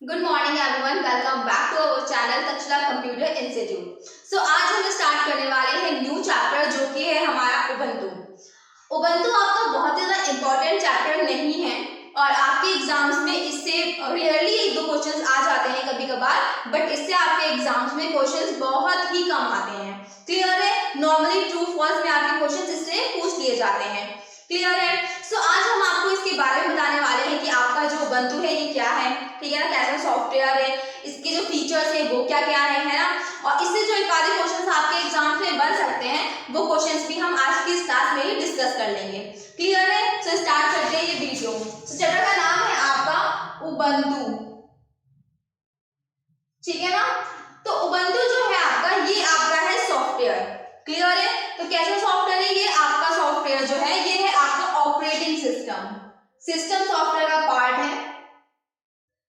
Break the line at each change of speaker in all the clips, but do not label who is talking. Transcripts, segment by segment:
Good morning everyone, welcome back to our channel Takshashila computer institute. आज हम start करने वाले हैं न्यू चैप्टर जो कि है हमारा उबंटू। उबंटू आपका बहुत ही ज्यादा इंपॉर्टेंट चैप्टर नहीं है और आपके एग्जाम्स में इससे रियरली एक दो क्वेश्चंस आ जाते हैं कभी कभार, बट इससे आपके एग्जाम्स में क्वेश्चंस बहुत ही कम आते हैं। क्लियर है? नॉर्मली ट्रू फॉल्स में आपके क्वेश्चंस इससे पूछ लिए जाते हैं। क्लियर है? आज हम आपको इसके बारे में बताने वाले हैं कि आपका जो उबंटू है ये क्या है, ठीक है ना, कैसा सॉफ्टवेयर है, इसके जो फीचर्स है वो क्या क्या है ना, और इससे जो एक आधे क्वेश्चंस आपके एग्जाम में बन सकते हैं वो क्वेश्चंस भी हम आज की इस क्लास में ही डिस्कस कर लेंगे। क्लियर है? स्टार्ट करते हैं ये वीडियो। चैप्टर का नाम है आपका उबंटू, ठीक है ना। तो उबंटू जो है आपका, ये आपका है सॉफ्टवेयर। क्लियर है? तो कैसा सॉफ्टवेयर है ये? आपका सॉफ्टवेयर जो है ये है आपका ऑपरेटिंग सिस्टम। सिस्टम सॉफ्टवेयर का पार्ट है,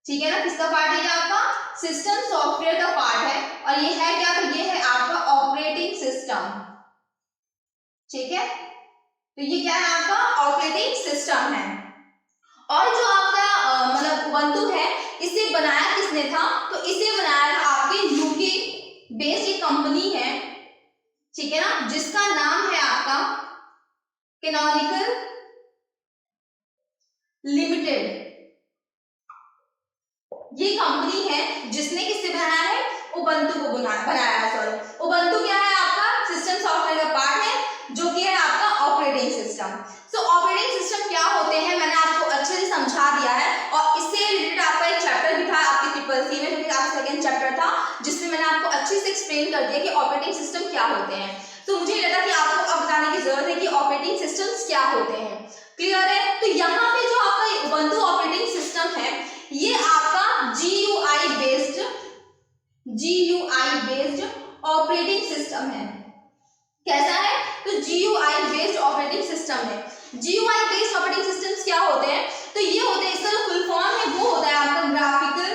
ठीक है ना। किसका पार्ट है ये? आपका सिस्टम सॉफ्टवेयर का पार्ट है। और ये है क्या? तो ये है आपका ऑपरेटिंग सिस्टम, ठीक है। तो ये क्या है? आपका ऑपरेटिंग सिस्टम है। और जो आपका मतलब उबंटू है, इसे बनाया किसने था? तो इसे बनाया था आपके यूके बेस्ड एक कंपनी है, ठीक है ना, जिसका नाम है आपका कैनोनिकल लिमिटेड। ये कंपनी है जिसने किससे बनाया है? उबंटू को बनाया है। सॉरी, उबंटू क्या है? आपका सिस्टम सॉफ्टवेयर का पार्ट है जो कि है आपका ऑपरेटिंग सिस्टम। ऑपरेटिंग सिस्टम क्या होते हैं मैंने आपको अच्छे से समझा दिया है, और इससे रिलेटेड आपका एक चैप्टर भी था आपकी ट्रिपल सी में, जो कि आपका सेकंड चैप्टर था, जिसमें मैंने आपको अच्छे से एक्सप्लेन कर दिया कि ऑपरेटिंग सिस्टम क्या होते हैं। तो मुझे लगा कि आपको अब बताने की जरूरत है कि ऑपरेटिंग सिस्टम्स क्या होते हैं। क्लियर है? तो यहाँ पे जो आपका उबंटू ऑपरेटिंग सिस्टम है, ये आपका GUI बेस्ड ऑपरेटिंग सिस्टम है। कैसा है? तो GUI बेस्ड ऑपरेटिंग सिस्टम है। GUI बेस्ड ऑपरेटिंग सिस्टम्स क्या होते हैं? तो ये होते हैं, इसका जो फुल फॉर्म है वो होता है आपका ग्राफिकल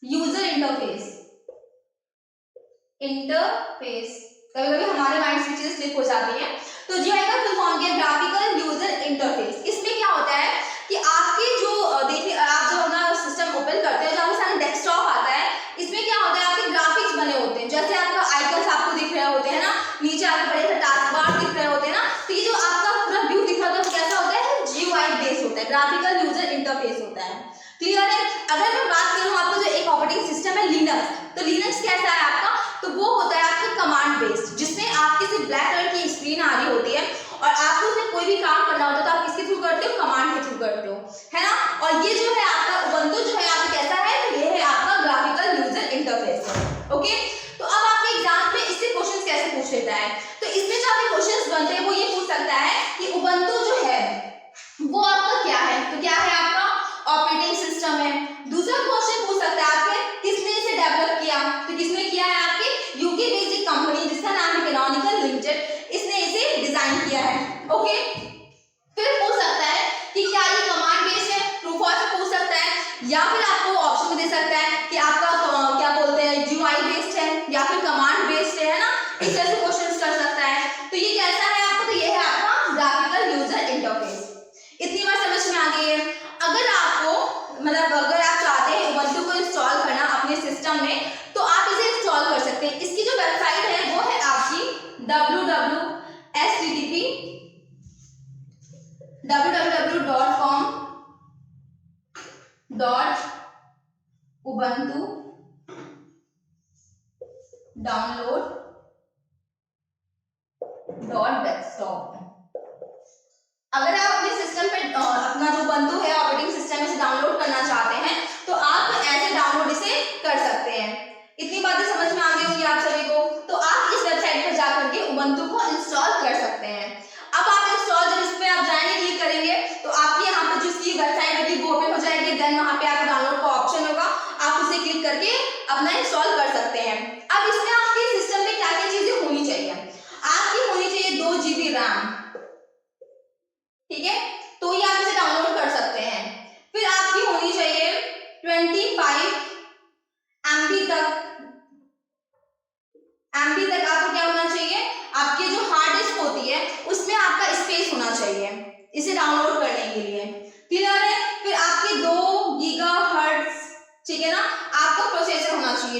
यूजर इंटरफेस। कभी कभी हमारे माइंड से चीजें स्लिप हो जाती हैं। तो जो है फुल फॉर्म क्या? Graphical user interface. इसमें क्या होता है कि आपके जो देखिए, आप जो अपना सिस्टम ओपन करते हैं, जो आपके सामने डेस्कटॉप आता है, इसमें क्या होता है? आपके ग्राफिक्स बने होते हैं, जैसे आपका आइकन्स आपको दिख रहे होते हैं ना, नीचे आपके बड़े से टास्क बार दिख रहे होते हैं ना। तो ये जो आपका पूरा व्यू दिख रहा है कैसा होता है? GUI बेस्ड होता है, ग्राफिकल यूजर इंटरफेस होता है। क्लियर है? अगर मैं बात करूं आपका जो एक ऑपरेटिंग सिस्टम है लिनक्स, तो लिनक्स कैसा है आपका? तो वो होता है आपका कमांड बेस्ड, जिसमें आपकी सिर्फ ब्लैक कलर की स्क्रीन आ रही होती है और आपको उसमें कोई भी काम करना होता है तो आप किसके थ्रू करते हो? कमांड के थ्रू करते हो, है ना। और ये जो है आपका उबंटू जो है आपका कैसा है? तो ये है आपका ग्राफिकल यूजर इंटरफेस। ओके, तो अब आपके एग्जाम में इससे क्वेश्चंस कैसे पूछ लेता है? तो इसमें जो आपके क्वेश्चंस बनते हैं वो ये पूछ सकता है कि उबंटू जो है वो आपका क्या है? तो क्या है? आपका ऑपरेटिंग सिस्टम है। दूसरा क्वेश्चन पूछ सकता है आपके किसने इसे डेवलप किया? तो किसने किया है? आपके यूके बेस्ड कंपनी जिसका नाम है कैनोनिकल लिमिटेड, इसने इसे डिजाइन किया है। ओके, फिर पूछ सकता है कि क्या ये कमांड बेस्ड है? ट्रू फॉल्स पूछ सकता है, या फिर आपको ऑप्शन दे सकता है कि आपका क्या बोलते हैं, GUI बेस्ड है या फिर कमांड बेस्ड है ना। इस तरह से क्वेश्चंस कर सकता है। तो ये कैसा है आपका? तो ये है आपका ग्राफिकल यूजर इंटरफेस। इतनी बार समझ में आ गई है? अगर आपको मतलब अगर आप चाहते हैं उबंटू को इंस्टॉल करना अपने सिस्टम में, तो आप इसे इंस्टॉल कर सकते हैं। इसकी जो वेबसाइट है वो है आपकी www.ubuntu-download.desktop। अगर आप अपने सिस्टम पे अपना जो उबंटू है ऑपरेटिंग सिस्टम इसे डाउनलोड करना चाहते हैं तो आप ऐसे डाउनलोड इसे कर सकते हैं। इतनी बातें समझ में आ गई होंगी आप सभी को। तो आप इस वेबसाइट पर जाकर के उबंटू को इंस्टॉल कर सकते हैं। अब आप इंस्टॉल जब इस पे आप जाएंगे, क्लिक करेंगे, तो आपके यहाँ पे जो इसकी वेबसाइट होगी वो ओपन हो जाएगी। देन वहां पे आपको डाउनलोड का ऑप्शन होगा, आप उसे क्लिक करके अपना इंस्टॉल कर सकते हैं। अब इसमें आपके सिस्टम में क्या क्या चीजें होनी चाहिए? आपकी होनी चाहिए 2 GB रैम, ठीक है, तो ये आप इसे डाउनलोड कर सकते हैं। फिर आपकी होनी चाहिए 25 MB तक आपको क्या होना चाहिए? आपके जो हार्ड डिस्क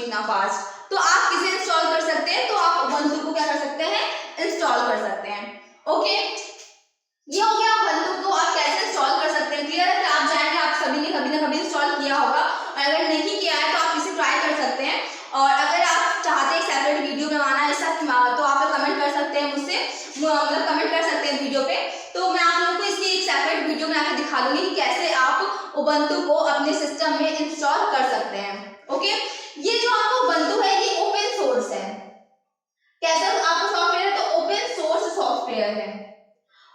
इतना फास्ट, तो आप किसे इंस्टॉल कर सकते हैं, तो आप उबंटू को क्या कर सकते हैं, इंस्टॉल कर सकते हैं। ओके, ये हो गया उबंटू को आप कैसे इंस्टॉल कर सकते हैं। क्लियर है? फिर आप जाएंगे, आप सभी ने कभी ना कभी इंस्टॉल किया होगा, और अगर नहीं किया है तो आप इसे ट्राई कर सकते हैं। और अगर आप चाहते हैं सेपरेट वीडियो बनवाना ऐसा, तो आप कमेंट कर सकते हैं मुझसे, मतलब कमेंट कर सकते हैं वीडियो पे, तो मैं आप लोगों को इसकी एक सेपरेट वीडियो में आकर दिखा दूंगी कि कैसे आप उबंटू को अपने सिस्टम में इंस्टॉल कर सकते हैं। ओके, ये जो आपका उबंटू है ये ओपन सोर्स है। कैसा आपका सॉफ्टवेयर है, तो ओपन सोर्स सॉफ्टवेयर है।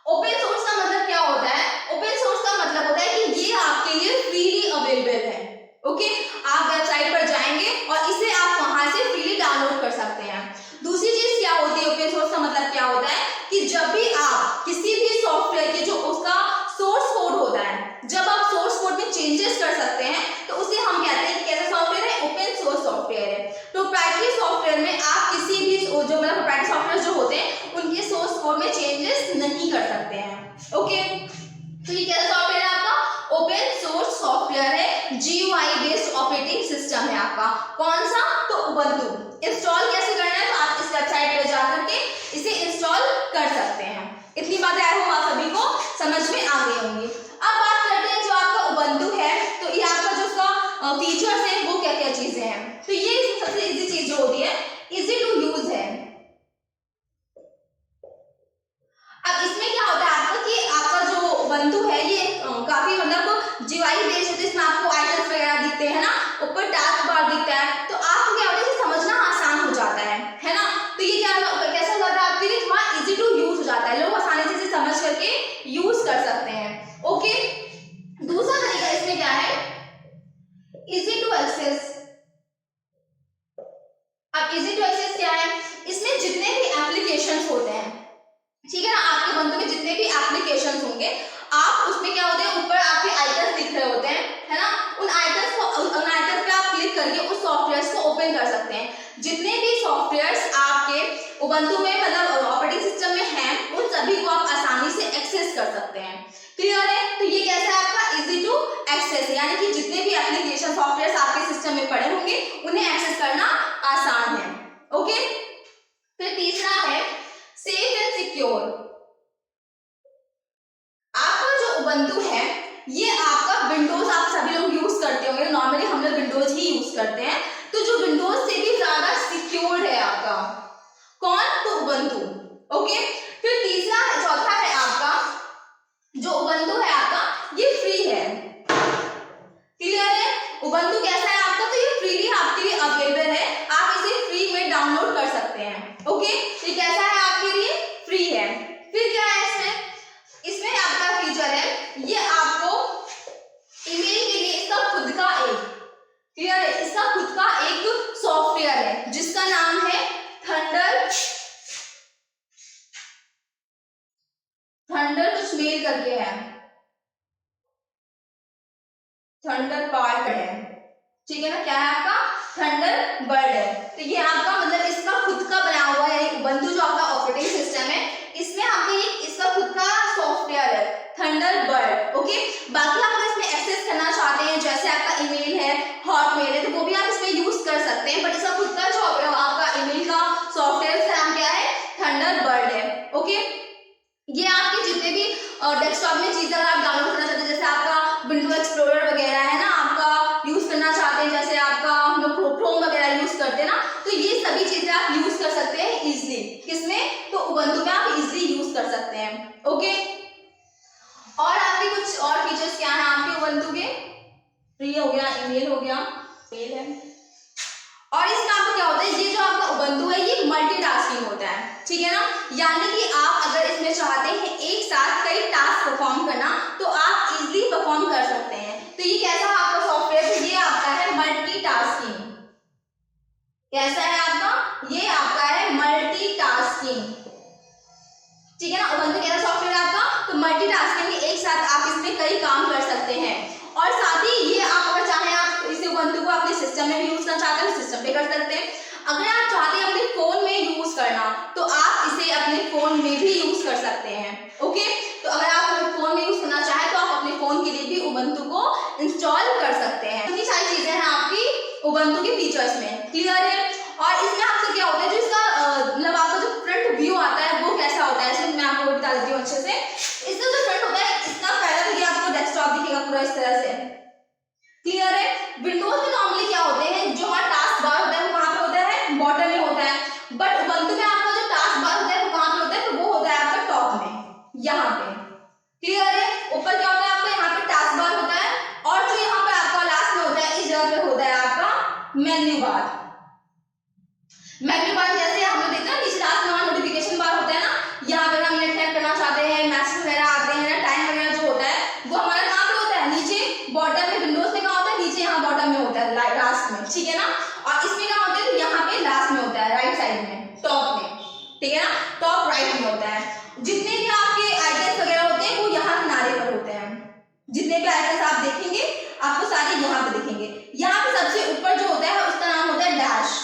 ओपन सोर्स का मतलब क्या होता है, ओपन सोर्स का मतलब होता है कि ये आपके लिए फ्रीली अवेलेबल है। ओके, आप वेबसाइट पर जाएंगे और इसे आप वहां से फ्रीली डाउनलोड कर सकते हैं। दूसरी चीज क्या होती है, ओपन सोर्स का मतलब क्या होता है कि जब भी आप किसी भी सॉफ्टवेयर के जो उसका सोर्स कोड होता है, जब आप सोर्स कोड में चेंजेस कर सकते हैं, तो उसे हम कहते हैं कि कैसा सॉफ्टवेयर है, ओपन सोर्स सॉफ्टवेयर है। प्रोप्राइटरी सॉफ्टवेयर में आप किसी भी जो मतलब प्रोप्राइटरी सॉफ्टवेयर जो होते हैं उनके सोर्स कोड में चेंजेस नहीं कर सकते हैं। ओके, तो ये कैसा सॉफ्टवेयर है आपका, ओपन सोर्स सॉफ्टवेयर है, GUI बेस्ड ऑपरेटिंग सिस्टम है आपका। कौन सा, तो उबंटू। इंस्टॉल कैसे करना है, तो आप इस वेबसाइट पे जाकर के इसे इंस्टॉल कर सकते हैं। इतनी बातें आई होप आप सभी को समझ में आ गई होंगी। अब बात करते हैं जो आपका उबंटू है, तो ये आपका जो उसका फीचर्स है वो क्या क्या चीजें हैं। तो ये सबसे इजी चीज जो होती है, इजी टू यूज है। अब इसमें क्या होता है आपका कि आपका जो उबंटू है ये काफी मतलब GUI बेस्ड होता है, इसमें आपको आइकन्स वगैरह दिखते हैं ना, ऊपर टास्क बार दिखता है, तो आपको क्या होता है समझना आसान हो जाता है ना। तो ये क्या कैसा हो जाता है आपके लिए, थोड़ा इजी टू यूज हो जाता है, लोग आसानी से इसे समझ करके यूज कर सकते हैं। ओके, दूसरा तरीका इसमें क्या है, इजी टू एक्सेस। अब इजी टू एक्सेस क्या है, इसमें जितने भी एप्लीकेशंस होते हैं, ठीक है ना, आपके उबंटू में जितने भी एप्लीकेशंस होंगे, आप उसमें क्या होते हैं ऊपर आपके आइकन्स दिख रहे होते हैं, है ना, उन आइकन्स पे आप क्लिक करके उस सॉफ्टवेयर्स को ओपन कर सकते हैं। जितने भी सॉफ्टवेयर्स आपके उबंटू में मतलब ऑपरेटिंग सिस्टम में हैं, उन सभी को आप आसानी से एक्सेस कर सकते हैं। क्लियर है? तो ये कैसा है आपका, इजी टू एक्सेस, यानी कि जितने भी एप्लीकेशन सॉफ्टवेयर्स आपके सिस्टम में पड़े होंगे उन्हें एक्सेस करना आसान है। ओके, फिर तीसरा है सेफ एंड सिक्योर। आपका जो उबंटू है ये आपका विंडोज आप सभी लोग यूज करते होंगे, नॉर्मली हम लोग विंडोज ही यूज करते हैं, तो जो विंडोज से भी ज्यादा सिक्योर्ड है आपका कौन, तो उबंटू। ओके, फिर तीसरा है, चौथा है आपका जो उबंटू है आपका ये फ्री है। क्लियर है? उबंटू कैसा है आपका, तो ये फ्रीली आपके लिए अवेलेबल है, आप इसे फ्री में डाउनलोड कर सकते हैं। ओके, ये कैसा है आपके लिए, फ्री है। फिर क्या है इसमें आपका फीचर है, ये आपको ईमेल के लिए इसका खुद का एक, क्लियर है, इसका खुद का एक सॉफ्टवेयर है जिसका नाम है थंडर कुछ मेल करके है, थंडरबर्ड है, ठीक है ना, क्या है आपका, थंडरबर्ड है। तो ये आपका मतलब इसका खुद का बना हुआ है उबंटू जो आपका ऑपरेटिंग सिस्टम है, इसमें आपके इसका खुद का सॉफ्टवेयर है थंडरबर्ड। ओके, बाकी आप अगर इसमें एक्सेस करना चाहते हैं, जैसे आपका ईमेल है, हॉटमेल है, तो वो भी आप इसमें यूज कर सकते हैं, बट इसका खुद का जो आपका ईमेल का सॉफ्टवेयर का नाम क्या है, थंडरबर्ड है। ओके, ये आपके जितने भी डेस्कटॉप में चीजें अगर आप डाउनलोड करना चाहते हैं, जैसे आपका विंडो एक्सप्लोरर वगैरह है ना, आपका यूज करना चाहते हैं, जैसे आपका हम लोग क्रोम वगैरह यूज करते हैं ना, तो ये सभी चीजें आप यूज कर सकते हैं इजिली। किसमें, तो उबंटू में आप इजिली यूज कर सकते हैं। ओके, और आपके कुछ और फीचर्स क्या हैं आपके उबंटू के, फ्री हो गया, ईमेल हो गया, मेल है, और इसमें आपको क्या होता है, ये जो आपका उबंटू है ये मल्टीटास्किंग होता है, ठीक है ना, यानी कि आप अगर इसमें चाहते हैं एक साथ कई टास्क परफॉर्म करना, तो आप इजीली परफॉर्म कर सकते हैं। तो ये कैसा आपका सॉफ्टवेयर है, ये आपका है मल्टीटास्किंग। कैसा है आपका, ये आपका है मल्टीटास्किंग, ठीक है ना, उबंटू कैसा सॉफ्टवेयर है आपका, तो मल्टीटास्किंग में एक साथ आप इसमें कई काम कर सकते हैं, और साथ ही ये आप अगर चाहें आप इसे उबंटू को अपने सिस्टम में भी यूज करना चाहते हैं, सिस्टम पे कर सकते हैं। अगर आप चाहते हैं अपने फोन में यूज करना, तो आप इसे अपने फोन में भी यूज कर सकते हैं। ओके, तो अगर आप अपने फोन में यूज करना चाहें तो आप अपने फोन के लिए भी उबंटू को इंस्टॉल कर सकते हैं। इतनी सारी चीजें हैं आपकी उबंटू के फीचर्स में। आपको बता देती हूँ अच्छे से। इसका जो फ्रंट होता है, इसका पहला तो ये आपको डेस्कटॉप दिखेगा पूरा इस तरह से, क्लियर है। विंडोज में नॉर्मली क्या होते हैं, जो हमारा टास्क बार होता है वो कहाँ पे होता है, बॉटम में होता है, बट उबंटू में आपका जो टास्क बार होता है वो कहाँ पे होता है, तो वो होता है आपका टॉप में, यहाँ पे, क्लियर है। ऊपर क्या होता है आपका, यहाँ पे टास्क बार होता है, और जो यहाँ पे आपका लास्ट में होता है, इस जगह पे होता है आपका मेन्यू बार। मेन्यू बार जैसे हम लोग देखते हैं नीचे लास्ट में हमारा नोटिफिकेशन बार होता है ना, यहाँ पे हम नेट करना चाहते हैं, मैसेज वगैरह आते हैं ना, टाइम वगैरह जो होता है वो हमारा कहाँ पे होता है, नीचे बॉटम में। विंडोज में कहाँ होता है, नीचे यहाँ बॉटम में होता है, लास्ट में, ठीक है ना। और इसमें क्या होता है, तो यहाँ पे लास्ट में होता है, राइट साइड में, टॉप में, ठीक है ना, टॉप राइट में होता है। जितने भी आपके आइकन्स वगैरह होते हैं वो यहाँ किनारे पर होते हैं, जितने भी आइकन्स आप देखेंगे आपको सारे यहाँ पे दिखेंगे। यहाँ पे सबसे ऊपर जो होता है उसका नाम होता है डैश।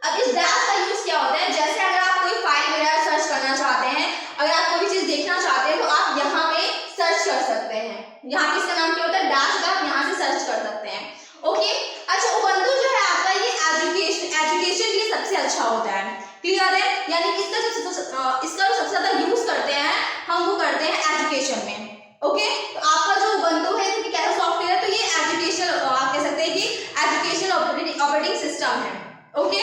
अब इस डैश का यूज क्या होता है, जैसे अगर आप कोई फाइल वगैरह सर्च करना चाहते हैं, अगर आप कोई भी चीज देखना चाहते हैं तो आप यहाँ पे सर्च कर सकते हैं। यहाँ पे इसका नाम क्या होता है, डैश का, आप यहाँ से सर्च कर सकते हैं, ओके। अच्छा, उबंटू जो है आपका ये एजुकेशन के लिए सबसे अच्छा होता है, क्लियर है। यानी कि इसका जो सबसे ज्यादा यूज करते हैं हम वो करते हैं एजुकेशन में, ओके। तो आपका जो उबंटू है तो कैसा सॉफ्टवेयर है, तो ये एजुकेशन, आप कह सकते हैं कि एजुकेशन ऑपरेटिंग सिस्टम है, ओके।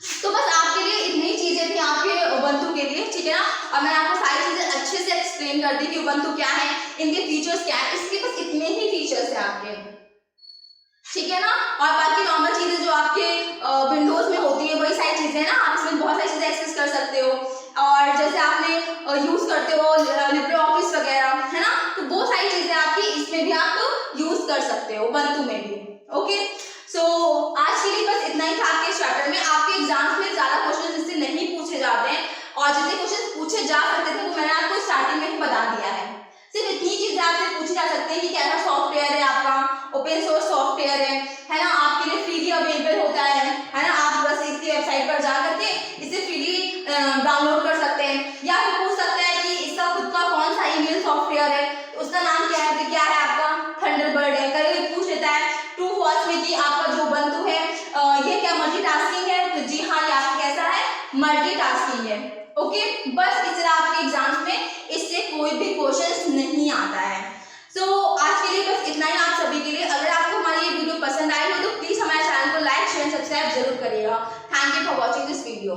तो बस आपके लिए इतनी चीजें थी आपके उबंटू के लिए, ठीक है ना। और मैंने आपको सारी चीजें अच्छे से एक्सप्लेन कर दी कि उबंटू क्या है, इनके फीचर्स क्या है, इसके बस इतने ही फीचर्स हैं आपके, ठीक है ना। और बाकी नॉर्मल चीजें जो आपके विंडोज में होती है वही सारी चीजें ना, आप इसमें बहुत सारी चीजें एक्सेस कर सकते हो। और जैसे आपने यूज करते हो लिब्रे ऑफिस वगैरह, है ना, तो वो सारी चीजें आपकी इसमें भी आप यूज कर सकते हो, उबंटू में भी, ओके। सो आज के लिए बस इतना ही था आपके चैप्टर में। आपके एग्जाम्स में ज्यादा क्वेश्चन जिससे नहीं पूछे जाते हैं, और जितने क्वेश्चन पूछे जा सकते थे वो मैंने आपको स्टार्टिंग में ही बता दिया है। सिर्फ इतनी चीजें आपसे पूछी जा सकती है कि कैसा सॉफ्टवेयर है आपका, ओपन सोर्स सॉफ्टवेयर है ना, आपके लिए फ्रीली अवेलेबल होता है ना। आप बस इसकी वेबसाइट पर जा करके इसे फ्रीली डाउनलोड कर सकते हैं, या फिर पूछ सकते हैं कि इसका खुद का कौन सा ईमेल सॉफ्टवेयर है, तो उसका नाम क्या है, तो क्या है आपका थंडरबर्ड है। कभी पूछ लेता है ट्रू फॉल्स में कि आपका जो उबंटू है ये क्या मल्टीटास्किंग है, तो जी हाँ, ये आपका कैसा है, मल्टीटास्किंग है, ओके। बस इस तरह आपके एग्जाम्स में इससे कोई भी क्वेश्चन नहीं आता है। सो आज के लिए बस इतना ही आप सभी के लिए। अगर आपको हमारी ये वीडियो पसंद आई हो तो प्लीज हमारे चैनल को लाइक शेयर सब्सक्राइब जरूर करिएगा। Thank you for watching this video.